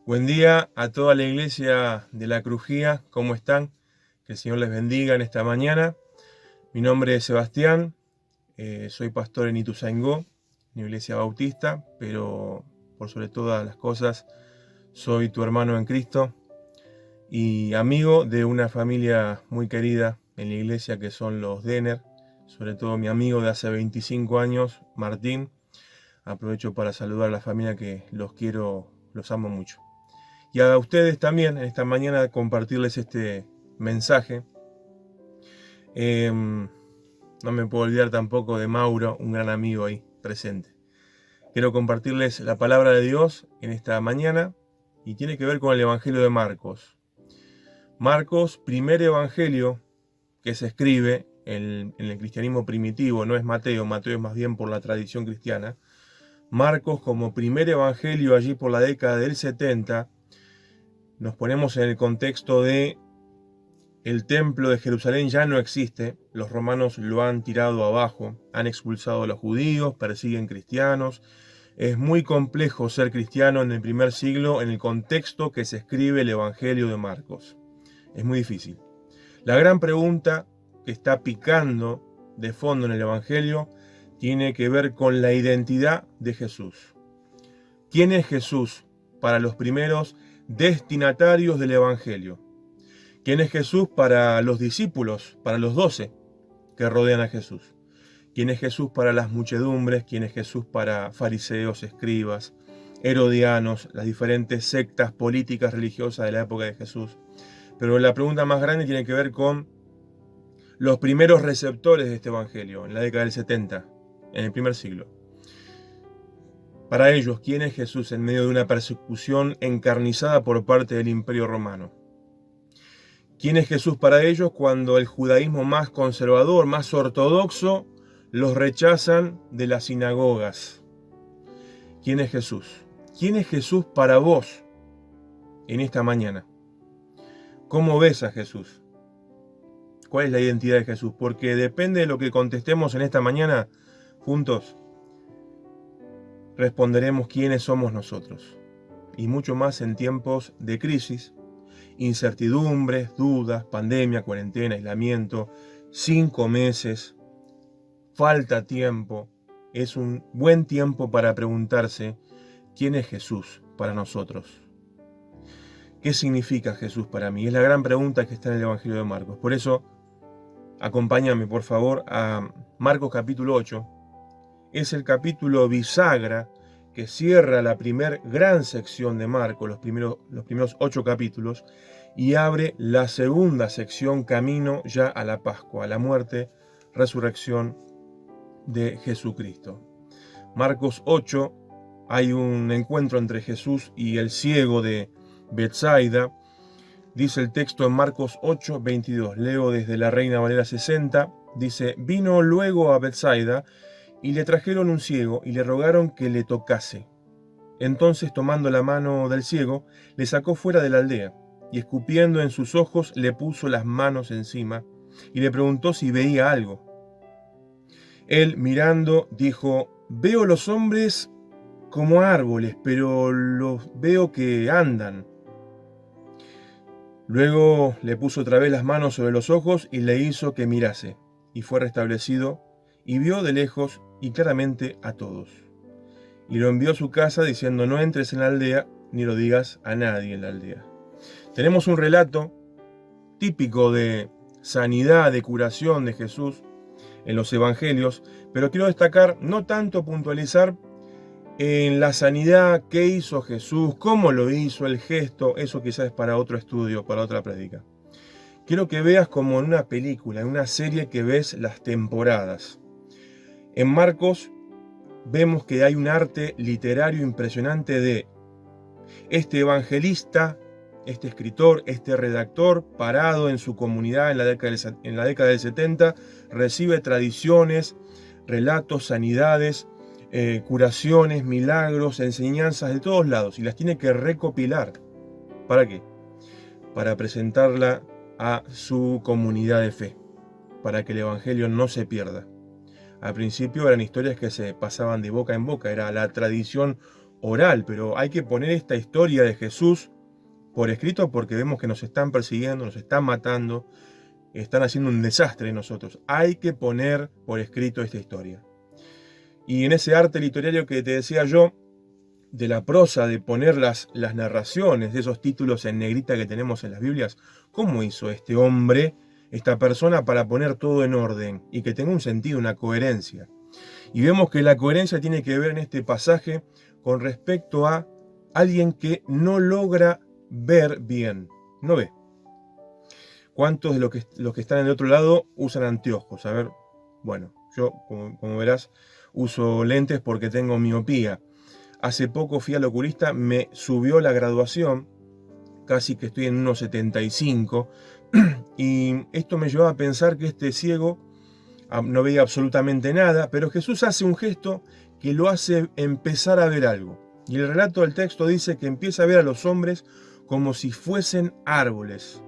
Buen día a toda la iglesia de la Crujía, ¿cómo están? Que el Señor les bendiga en esta mañana. Mi nombre es Sebastián, soy pastor en Ituzaingó, una iglesia bautista, pero por sobre todas las cosas soy tu hermano en Cristo y amigo de una familia muy querida en la iglesia que son los Denner, sobre todo mi amigo de hace 25 años, Martín. Aprovecho para saludar a la familia que los quiero, los amo mucho. Y a ustedes también, en esta mañana, compartirles este mensaje. No me puedo olvidar tampoco de Mauro, un gran amigo ahí presente. Quiero compartirles la palabra de Dios en esta mañana y tiene que ver con el Evangelio de Marcos. Marcos, primer evangelio que se escribe en el cristianismo primitivo, no es Mateo, Mateo es más bien por la tradición cristiana. Marcos, como primer evangelio allí por la década del 70, nos ponemos en el contexto de el templo de Jerusalén ya no existe, los romanos lo han tirado abajo, han expulsado a los judíos, persiguen cristianos. Es muy complejo ser cristiano en el primer siglo en el contexto que se escribe el Evangelio de Marcos. Es muy difícil. La gran pregunta que está picando de fondo en el Evangelio tiene que ver con la identidad de Jesús. ¿Quién es Jesús para los primeros destinatarios del Evangelio? ¿Quién es Jesús para los discípulos, para los 12 que rodean a Jesús? ¿Quién es Jesús para las muchedumbres? ¿Quién es Jesús para fariseos, escribas, herodianos, las diferentes sectas políticas religiosas de la época de Jesús? Pero la pregunta más grande tiene que ver con los primeros receptores de este Evangelio, en la década del 70, en el primer siglo. Para ellos, ¿quién es Jesús en medio de una persecución encarnizada por parte del Imperio Romano? ¿Quién es Jesús para ellos cuando el judaísmo más conservador, más ortodoxo, los rechazan de las sinagogas? ¿Quién es Jesús? ¿Quién es Jesús para vos en esta mañana? ¿Cómo ves a Jesús? ¿Cuál es la identidad de Jesús? Porque depende de lo que contestemos en esta mañana, juntos responderemos quiénes somos nosotros. Y mucho más en tiempos de crisis, incertidumbres, dudas, pandemia, cuarentena, aislamiento, 5 meses, falta tiempo. Es un buen tiempo para preguntarse quién es Jesús para nosotros. ¿Qué significa Jesús para mí? Es la gran pregunta que está en el Evangelio de Marcos. Por eso, acompáñame por favor a Marcos capítulo 8. Es el capítulo bisagra que cierra la primer gran sección de Marcos, los primeros 8 capítulos, y abre la segunda sección camino ya a la Pascua, a la muerte, resurrección de Jesucristo. Marcos 8, hay un encuentro entre Jesús y el ciego de Betsaida. Dice el texto en Marcos 8, 22, leo desde la Reina Valera 60, dice: vino luego a Betsaida y le trajeron un ciego y le rogaron que le tocase. Entonces, tomando la mano del ciego, le sacó fuera de la aldea y escupiendo en sus ojos le puso las manos encima y le preguntó si veía algo. Él, mirando, dijo: veo los hombres como árboles, pero los veo que andan. Luego le puso otra vez las manos sobre los ojos y le hizo que mirase, y fue restablecido, y vio de lejos y claramente a todos. Y lo envió a su casa diciendo: no entres en la aldea, ni lo digas a nadie en la aldea. Tenemos un relato típico de sanidad, de curación de Jesús en los evangelios, pero quiero destacar, no tanto puntualizar en la sanidad, qué hizo Jesús, cómo lo hizo, el gesto, eso quizás es para otro estudio, para otra prédica. Quiero que veas como en una película, en una serie que ves las temporadas. En Marcos vemos que hay un arte literario impresionante de este evangelista, este escritor, este redactor, parado en su comunidad en la década del 70, recibe tradiciones, relatos, sanidades, curaciones, milagros, enseñanzas de todos lados y las tiene que recopilar. ¿Para qué? Para presentarla a su comunidad de fe, para que el evangelio no se pierda. Al principio eran historias que se pasaban de boca en boca, era la tradición oral, pero hay que poner esta historia de Jesús por escrito porque vemos que nos están persiguiendo, nos están matando, están haciendo un desastre en nosotros. Hay que poner por escrito esta historia. Y en ese arte literario que te decía yo, de la prosa, de poner las narraciones, de esos títulos en negrita que tenemos en las Biblias, ¿cómo hizo este hombre, esta persona, para poner todo en orden y que tenga un sentido, una coherencia? Y vemos que la coherencia tiene que ver en este pasaje con respecto a alguien que no logra ver bien, no ve. ¿Cuántos de los que están en el otro lado usan anteojos? A ver, bueno, yo, como verás, uso lentes porque tengo miopía. Hace poco fui al oculista, me subió la graduación, casi que estoy en unos 75, y esto me llevó a pensar que este ciego no veía absolutamente nada, pero Jesús hace un gesto que lo hace empezar a ver algo. Y el relato del texto dice que empieza a ver a los hombres como si fuesen árboles.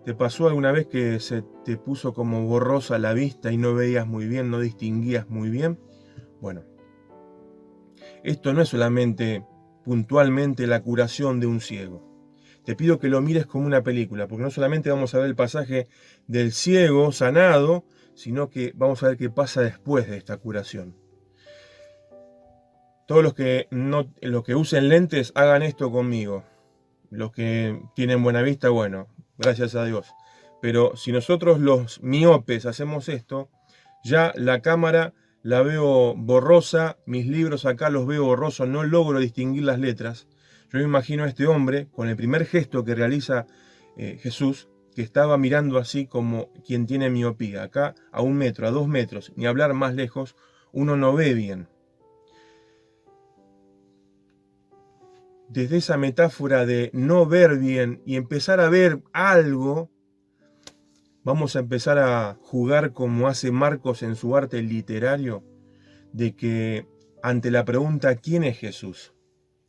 ¿Te pasó alguna vez que se te puso como borrosa la vista y no veías muy bien, no distinguías muy bien? Bueno, esto no es solamente puntualmente la curación de un ciego. Te pido que lo mires como una película, porque no solamente vamos a ver el pasaje del ciego sanado, sino que vamos a ver qué pasa después de esta curación. Todos los que usen lentes, hagan esto conmigo. Los que tienen buena vista, bueno, gracias a Dios. Pero si nosotros los miopes hacemos esto, ya la cámara la veo borrosa, mis libros acá los veo borrosos, no logro distinguir las letras. Yo me imagino a este hombre con el primer gesto que realiza Jesús, que estaba mirando así como quien tiene miopía. Acá a 1 metro, a 2 metros, ni hablar más lejos, uno no ve bien. Desde esa metáfora de no ver bien y empezar a ver algo, vamos a empezar a jugar como hace Marcos en su arte literario, de que ante la pregunta ¿quién es Jesús?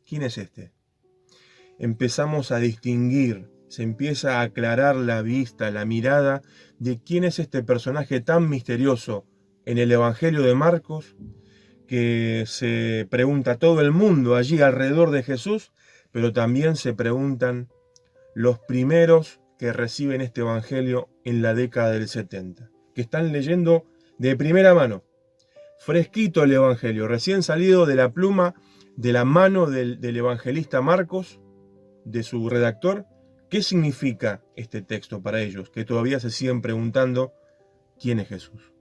¿Quién es este? Empezamos a distinguir, se empieza a aclarar la vista, la mirada de quién es este personaje tan misterioso en el Evangelio de Marcos, que se pregunta todo el mundo allí alrededor de Jesús, pero también se preguntan los primeros que reciben este Evangelio en la década del 70, que están leyendo de primera mano, fresquito el Evangelio, recién salido de la pluma, de la mano del evangelista Marcos, de su redactor. ¿Qué significa este texto para ellos? Que todavía se siguen preguntando quién es Jesús.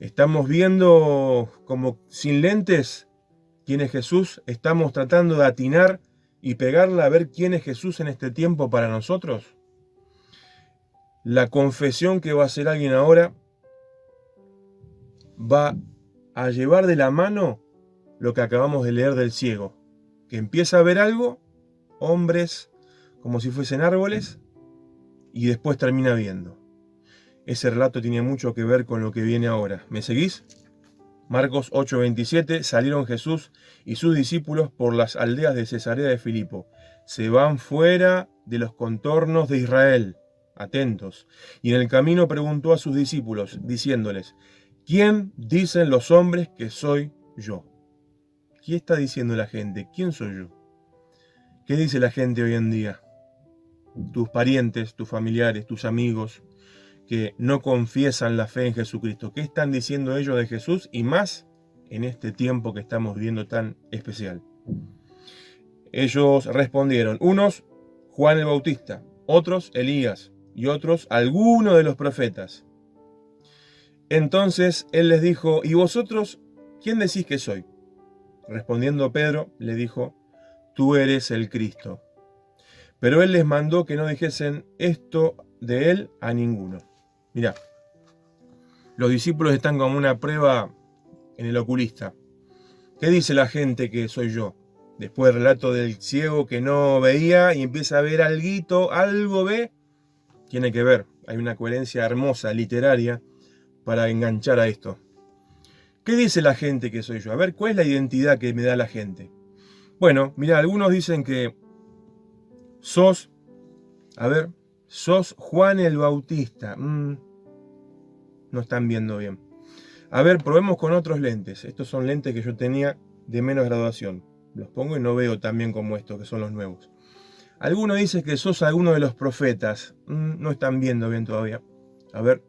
Estamos viendo como sin lentes quién es Jesús, estamos tratando de atinar y pegarla a ver quién es Jesús en este tiempo para nosotros. La confesión que va a hacer alguien ahora va a llevar de la mano lo que acabamos de leer del ciego, que empieza a ver algo, hombres como si fuesen árboles, y después termina viendo. Ese relato tiene mucho que ver con lo que viene ahora. ¿Me seguís? Marcos 8:27, salieron Jesús y sus discípulos por las aldeas de Cesarea de Filipo. Se van fuera de los contornos de Israel, atentos. Y en el camino preguntó a sus discípulos, diciéndoles, ¿quién dicen los hombres que soy yo? ¿Qué está diciendo la gente? ¿Quién soy yo? ¿Qué dice la gente hoy en día? Tus parientes, tus familiares, tus amigos, que no confiesan la fe en Jesucristo. ¿Qué están diciendo ellos de Jesús? Y más en este tiempo que estamos viviendo tan especial. Ellos respondieron, unos Juan el Bautista, otros Elías y otros alguno de los profetas. Entonces él les dijo, ¿y vosotros quién decís que soy? Respondiendo Pedro le dijo, tú eres el Cristo. Pero él les mandó que no dijesen esto de él a ninguno. Mirá, los discípulos están como una prueba en el oculista. ¿Qué dice la gente que soy yo? Después del relato del ciego que no veía y empieza a ver algo ve, tiene que ver. Hay una coherencia hermosa, literaria, para enganchar a esto. ¿Qué dice la gente que soy yo? A ver, ¿cuál es la identidad que me da la gente? Bueno, mirá, algunos dicen que sos Juan el Bautista. No están viendo bien. A ver, probemos con otros lentes. Estos son lentes que yo tenía de menos graduación. los pongo y no veo tan bien como estos, que son los nuevos. Alguno dice que sos alguno de los profetas. No están viendo bien todavía. A ver.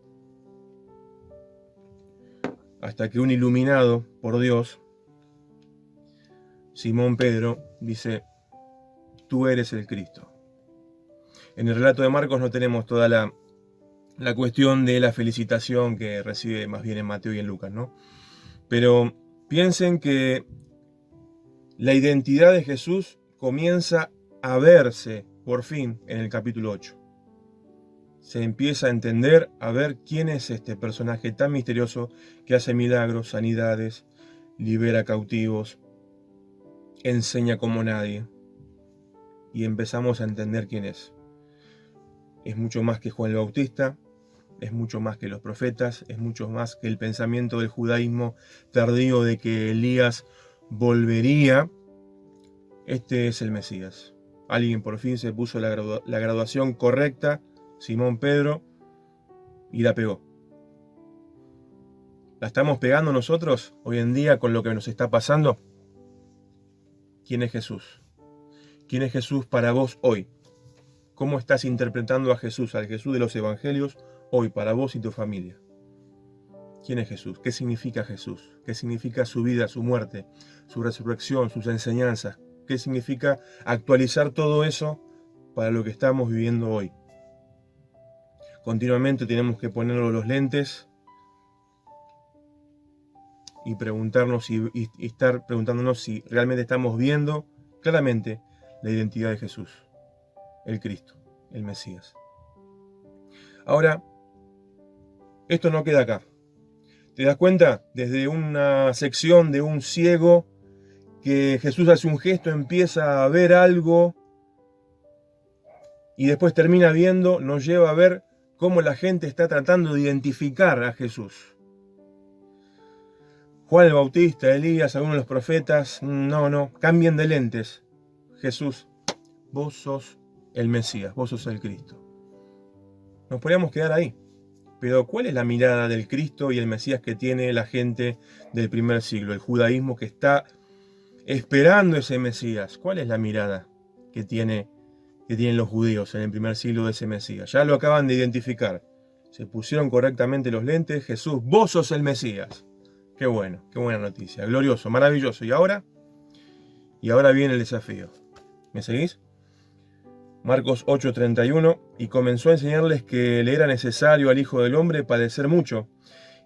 Hasta que un iluminado por Dios, Simón Pedro, dice, tú eres el Cristo. En el relato de Marcos no tenemos toda la cuestión de la felicitación que recibe más bien en Mateo y en Lucas, ¿no? Pero piensen que la identidad de Jesús comienza a verse, por fin, en el capítulo 8. Se empieza a entender, a ver quién es este personaje tan misterioso que hace milagros, sanidades, libera cautivos, enseña como nadie. Y empezamos a entender quién es. Es mucho más que Juan el Bautista, es mucho más que los profetas, es mucho más que el pensamiento del judaísmo tardío de que Elías volvería. Este es el Mesías. Alguien por fin se puso la graduación correcta, Simón Pedro, y la pegó. ¿La estamos pegando nosotros hoy en día con lo que nos está pasando? ¿Quién es Jesús? ¿Quién es Jesús para vos hoy? ¿Cómo estás interpretando a Jesús, al Jesús de los Evangelios, hoy para vos y tu familia? ¿Quién es Jesús? ¿Qué significa Jesús? ¿Qué significa su vida, su muerte, su resurrección, sus enseñanzas? ¿Qué significa actualizar todo eso para lo que estamos viviendo hoy? Continuamente tenemos que ponernos los lentes y preguntarnos y estar preguntándonos si realmente estamos viendo claramente la identidad de Jesús, el Cristo, el Mesías. Ahora, esto no queda acá. ¿Te das cuenta? Desde una sección de un ciego que Jesús hace un gesto, empieza a ver algo y después termina viendo, nos lleva a ver cómo la gente está tratando de identificar a Jesús. Juan el Bautista, Elías, algunos de los profetas, no, cambien de lentes. Jesús, vos sos el Mesías, vos sos el Cristo. Nos podríamos quedar ahí. Pero ¿cuál es la mirada del Cristo y el Mesías que tiene la gente del primer siglo? El judaísmo que está esperando ese Mesías. ¿Cuál es la mirada que tienen los judíos en el primer siglo de ese Mesías? Ya lo acaban de identificar. Se pusieron correctamente los lentes. Jesús, vos sos el Mesías. Qué bueno, qué buena noticia. Glorioso, maravilloso. ¿Y ahora? Y ahora viene el desafío. ¿Me seguís? Marcos 8:31, y comenzó a enseñarles que le era necesario al Hijo del Hombre padecer mucho,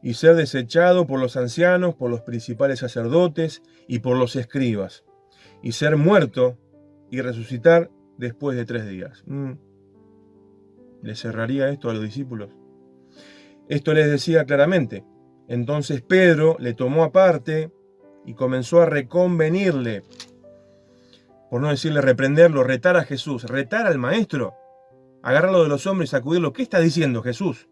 y ser desechado por los ancianos, por los principales sacerdotes y por los escribas, y ser muerto y resucitar después de 3 días. ¿Les cerraría esto a los discípulos? Esto les decía claramente. Entonces Pedro le tomó aparte y comenzó a reconvenirle, por no decirle reprenderlo, retar a Jesús, retar al maestro, agarrarlo de los hombros y sacudirlo. ¿Qué está diciendo Jesús?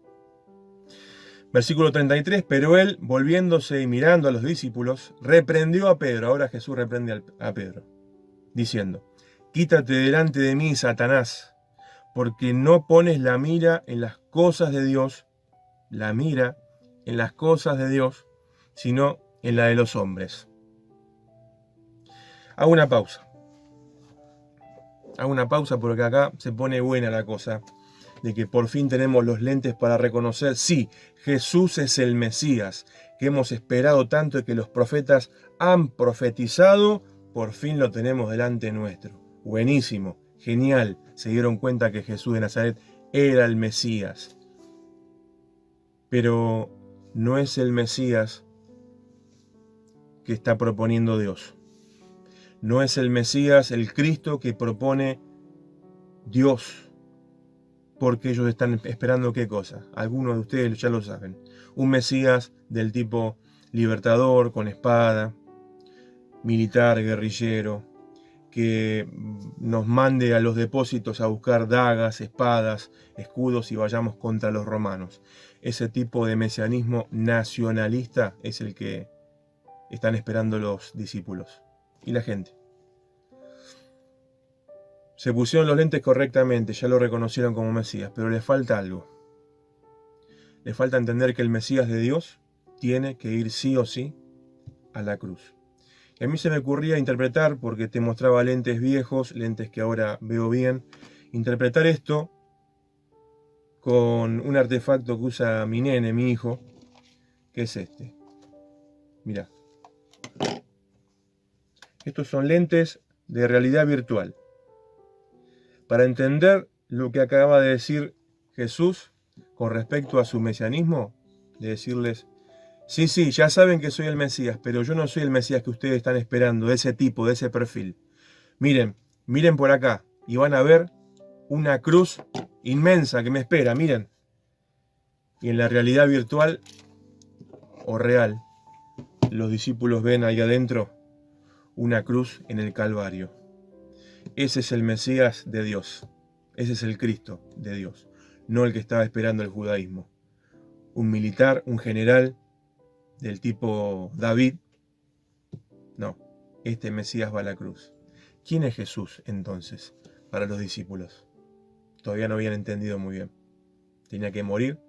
Versículo 33, pero él, volviéndose y mirando a los discípulos, reprendió a Pedro. Ahora Jesús reprende a Pedro, diciendo, quítate delante de mí, Satanás, porque no pones la mira en las cosas de Dios, sino en la de los hombres. Hago una pausa porque acá se pone buena la cosa, de que por fin tenemos los lentes para reconocer, sí, Jesús es el Mesías, que hemos esperado tanto y que los profetas han profetizado, por fin lo tenemos delante nuestro. Buenísimo, genial, se dieron cuenta que Jesús de Nazaret era el Mesías. Pero no es el Mesías que está proponiendo Dios. No es el Mesías, el Cristo que propone Dios, porque ellos están esperando ¿qué cosa? Algunos de ustedes ya lo saben. Un Mesías del tipo libertador, con espada, militar, guerrillero, que nos mande a los depósitos a buscar dagas, espadas, escudos y vayamos contra los romanos. Ese tipo de mesianismo nacionalista es el que están esperando los discípulos y la gente. Se pusieron los lentes correctamente, ya lo reconocieron como Mesías, pero les falta algo. Les falta entender que el Mesías de Dios tiene que ir sí o sí a la cruz. Y a mí se me ocurría interpretar, porque te mostraba lentes viejos, lentes que ahora veo bien, interpretar esto con un artefacto que usa mi nene, mi hijo, que es este. Mirá. Estos son lentes de realidad virtual. Para entender lo que acaba de decir Jesús con respecto a su mesianismo, de decirles, sí, ya saben que soy el Mesías, pero yo no soy el Mesías que ustedes están esperando, de ese tipo, de ese perfil. Miren por acá, y van a ver una cruz inmensa que me espera, miren. Y en la realidad virtual o real, los discípulos ven ahí adentro una cruz en el Calvario. Ese es el Mesías de Dios. Ese es el Cristo de Dios, no el que estaba esperando el judaísmo. Un militar, un general del tipo David. No, este Mesías va a la cruz. ¿Quién es Jesús entonces para los discípulos? Todavía no habían entendido muy bien. Tenía que morir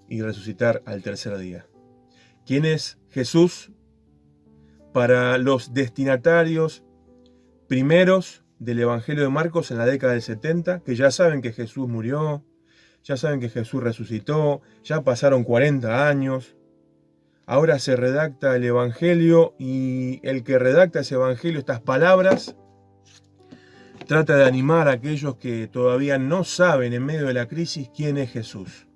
y resucitar al tercer día. ¿Quién es Jesús para los destinatarios primeros del Evangelio de Marcos en la década del 70, que ya saben que Jesús murió, ya saben que Jesús resucitó, ya pasaron 40 años, ahora se redacta el Evangelio y el que redacta ese Evangelio, estas palabras, trata de animar a aquellos que todavía no saben en medio de la crisis quién es Jesús.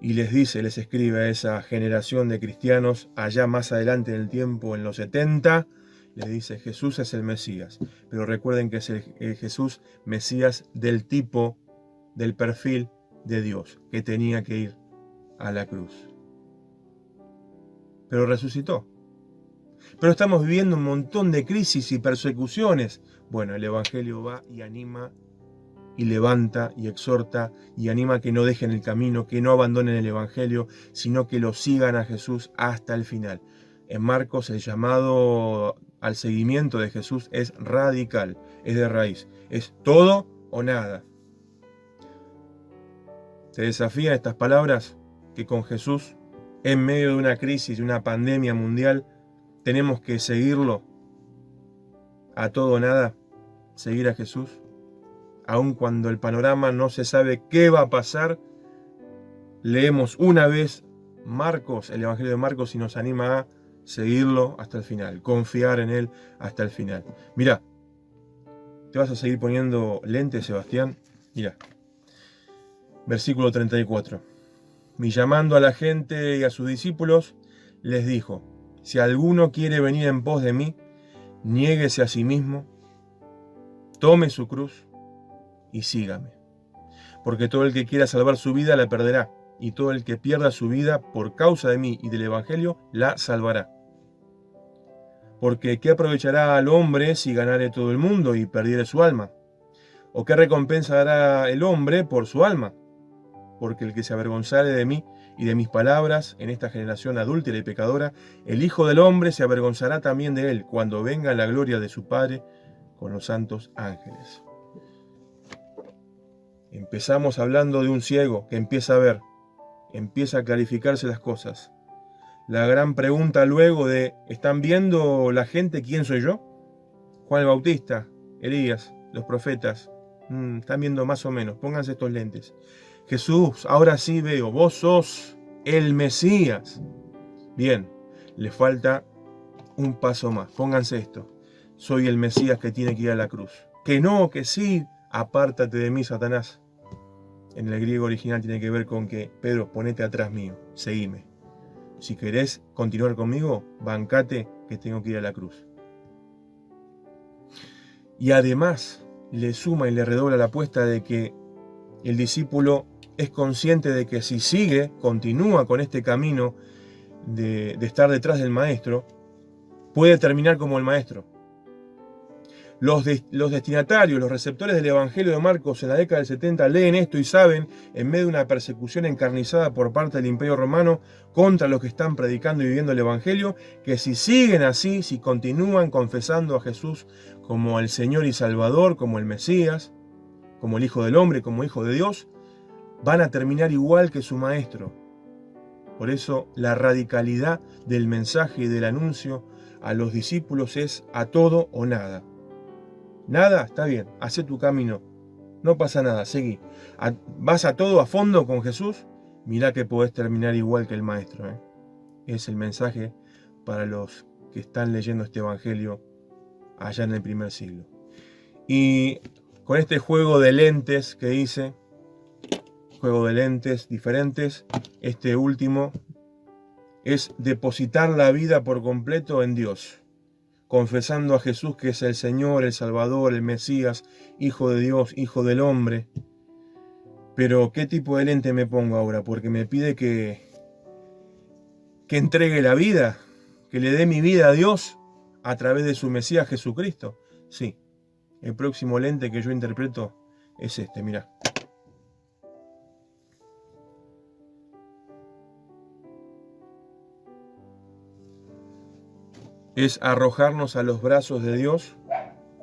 Y les dice, les escribe a esa generación de cristianos allá más adelante en el tiempo, en los 70, les dice, Jesús es el Mesías. Pero recuerden que es el Jesús Mesías del tipo, del perfil de Dios, que tenía que ir a la cruz. Pero resucitó. Pero estamos viviendo un montón de crisis y persecuciones. Bueno, el Evangelio va y anima y levanta y exhorta y anima a que no dejen el camino, que no abandonen el Evangelio, sino que lo sigan a Jesús hasta el final. En Marcos el llamado al seguimiento de Jesús es radical, es de raíz, es todo o nada. ¿Te desafían estas palabras? Que con Jesús, en medio de una crisis, de una pandemia mundial, tenemos que seguirlo a todo o nada, seguir a Jesús. Aun cuando el panorama no se sabe qué va a pasar, leemos una vez Marcos, el Evangelio de Marcos, y nos anima a seguirlo hasta el final, confiar en él hasta el final. Mirá, ¿te vas a seguir poniendo lentes, Sebastián? Mirá, versículo 34. Y llamando a la gente y a sus discípulos, les dijo, si alguno quiere venir en pos de mí, niéguese a sí mismo, tome su cruz y sígame. Porque todo el que quiera salvar su vida la perderá, y todo el que pierda su vida por causa de mí y del Evangelio la salvará. Porque ¿qué aprovechará al hombre si ganare todo el mundo y perdiere su alma? ¿O qué recompensa dará el hombre por su alma? Porque el que se avergonzare de mí y de mis palabras en esta generación adúltera y pecadora, el Hijo del Hombre se avergonzará también de él cuando venga la gloria de su Padre con los santos ángeles. Empezamos hablando de un ciego que empieza a ver, empieza a clarificarse las cosas. La gran pregunta luego de, ¿están viendo la gente quién soy yo? Juan el Bautista, Elías, los profetas, están viendo más o menos, pónganse estos lentes. Jesús, ahora sí veo, vos sos el Mesías. Bien, le falta un paso más, pónganse esto. Soy el Mesías que tiene que ir a la cruz. Que no, que sí, apártate de mí, Satanás. En el griego original tiene que ver con que, Pedro, ponete atrás mío, seguime. Si querés continuar conmigo, bancate que tengo que ir a la cruz. Y además le suma y le redobla la apuesta de que el discípulo es consciente de que si sigue, continúa con este camino de estar detrás del maestro, puede terminar como el maestro. Los destinatarios, los receptores del Evangelio de Marcos en la década del 70 leen esto y saben, en medio de una persecución encarnizada por parte del Imperio Romano contra los que están predicando y viviendo el Evangelio, que si siguen así, si continúan confesando a Jesús como el Señor y Salvador, como el Mesías, como el Hijo del Hombre, como Hijo de Dios, van a terminar igual que su Maestro. Por eso la radicalidad del mensaje y del anuncio a los discípulos es a todo o nada. Nada, está bien, hacé tu camino, no pasa nada, seguí. ¿Vas a todo a fondo con Jesús? Mirá que podés terminar igual que el Maestro. Es el mensaje para los que están leyendo este Evangelio allá en el primer siglo. Y con este juego de lentes que hice, juego de lentes diferentes, este último es depositar la vida por completo en Dios, confesando a Jesús que es el Señor, el Salvador, el Mesías, Hijo de Dios, Hijo del hombre. Pero ¿qué tipo de lente me pongo ahora? Porque me pide que entregue la vida, que le dé mi vida a Dios a través de su Mesías Jesucristo. Sí, el próximo lente que yo interpreto es este, mirá. Es arrojarnos a los brazos de Dios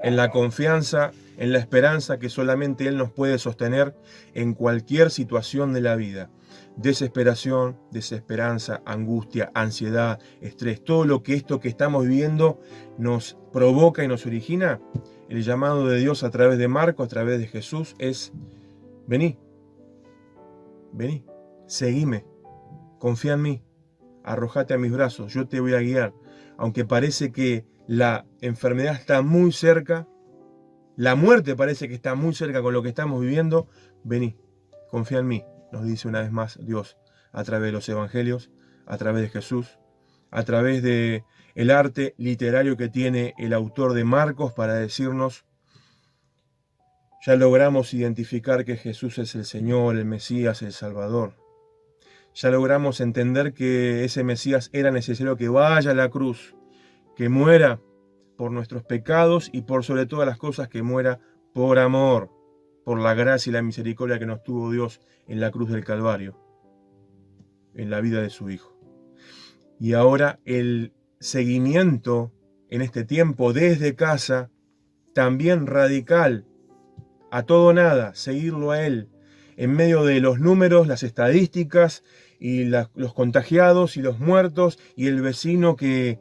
en la confianza, en la esperanza que solamente Él nos puede sostener en cualquier situación de la vida. Desesperación, desesperanza, angustia, ansiedad, estrés, todo lo que esto que estamos viviendo nos provoca y nos origina. El llamado de Dios a través de Marcos, a través de Jesús es: vení, vení, seguime, confía en mí, arrojate a mis brazos, yo te voy a guiar. Aunque parece que la enfermedad está muy cerca, la muerte parece que está muy cerca con lo que estamos viviendo, vení, confía en mí, nos dice una vez más Dios a través de los evangelios, a través de Jesús, a través de el arte literario que tiene el autor de Marcos para decirnos: ya logramos identificar que Jesús es el Señor, el Mesías, el Salvador. Ya logramos entender que ese Mesías era necesario que vaya a la cruz, que muera por nuestros pecados y por sobre todas las cosas que muera por amor, por la gracia y la misericordia que nos tuvo Dios en la cruz del Calvario, en la vida de su Hijo. Y ahora el seguimiento en este tiempo desde casa, también radical, a todo nada, seguirlo a Él, en medio de los números, las estadísticas y los contagiados y los muertos y el vecino que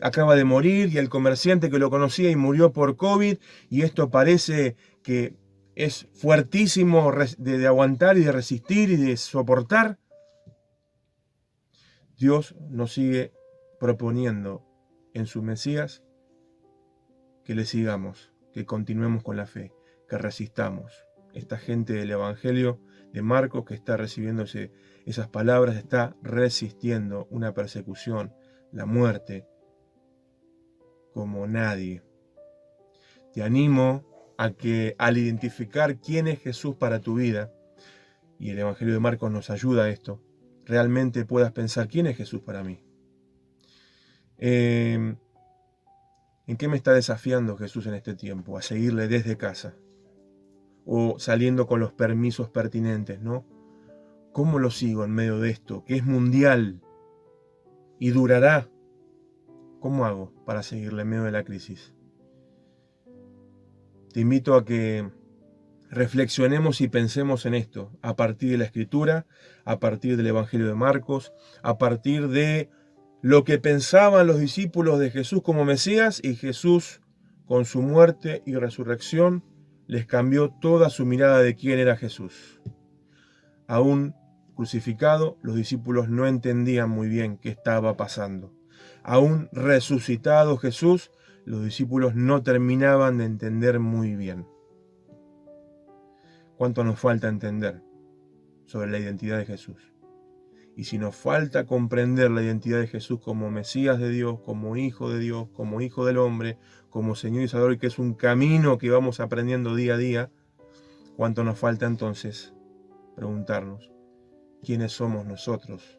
acaba de morir y el comerciante que lo conocía y murió por COVID, y esto parece que es fuertísimo de aguantar y de resistir y de soportar. Dios nos sigue proponiendo en su Mesías que le sigamos, que continuemos con la fe, que resistamos. Esta gente del Evangelio de Marcos que está recibiendo esas palabras está resistiendo una persecución, la muerte, como nadie. Te animo a que al identificar quién es Jesús para tu vida, y el Evangelio de Marcos nos ayuda a esto, realmente puedas pensar: ¿quién es Jesús para mí? ¿En qué me está desafiando Jesús en este tiempo? A seguirle desde casa, o saliendo con los permisos pertinentes, ¿no? ¿Cómo lo sigo en medio de esto, que es mundial y durará? ¿Cómo hago para seguirle en medio de la crisis? Te invito a que reflexionemos y pensemos en esto, a partir de la Escritura, a partir del Evangelio de Marcos, a partir de lo que pensaban los discípulos de Jesús como Mesías, y Jesús, con su muerte y resurrección, les cambió toda su mirada de quién era Jesús. Aún crucificado, los discípulos no entendían muy bien qué estaba pasando. Aún resucitado Jesús, los discípulos no terminaban de entender muy bien. ¿Cuánto nos falta entender sobre la identidad de Jesús? Y si nos falta comprender la identidad de Jesús como Mesías de Dios, como Hijo de Dios, como Hijo del hombre, como Señor y Salvador, y que es un camino que vamos aprendiendo día a día, ¿cuánto nos falta entonces preguntarnos quiénes somos nosotros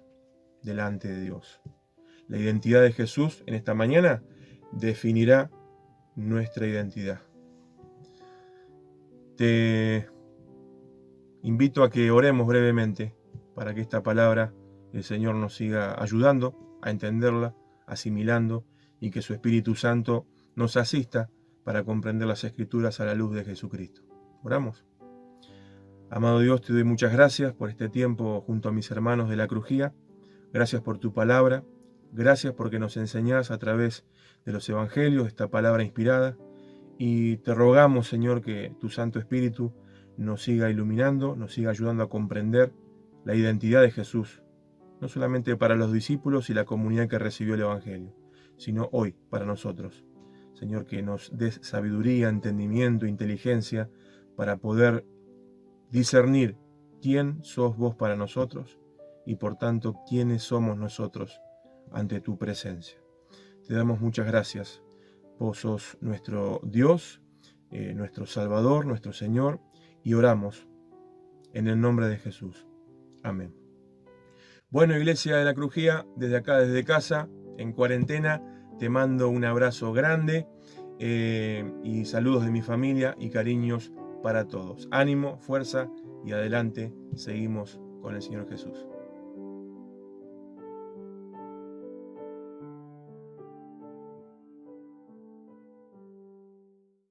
delante de Dios? La identidad de Jesús en esta mañana definirá nuestra identidad. Te invito a que oremos brevemente para que esta palabra el Señor nos siga ayudando a entenderla, asimilando, y que su Espíritu Santo nos asista para comprender las Escrituras a la luz de Jesucristo. Oramos. Amado Dios, te doy muchas gracias por este tiempo junto a mis hermanos de la crujía. Gracias por tu palabra. Gracias porque nos enseñás a través de los evangelios esta palabra inspirada. Y te rogamos, Señor, que tu Santo Espíritu nos siga iluminando, nos siga ayudando a comprender la identidad de Jesús, no solamente para los discípulos y la comunidad que recibió el Evangelio, sino hoy para nosotros. Señor, que nos des sabiduría, entendimiento, inteligencia para poder discernir quién sos vos para nosotros y por tanto quiénes somos nosotros ante tu presencia. Te damos muchas gracias. Vos sos nuestro Dios, nuestro Salvador, nuestro Señor, y oramos en el nombre de Jesús. Amén. Bueno, Iglesia de la Crujía, desde acá, desde casa, en cuarentena, te mando un abrazo grande y saludos de mi familia y cariños para todos. Ánimo, fuerza y adelante, seguimos con el Señor Jesús.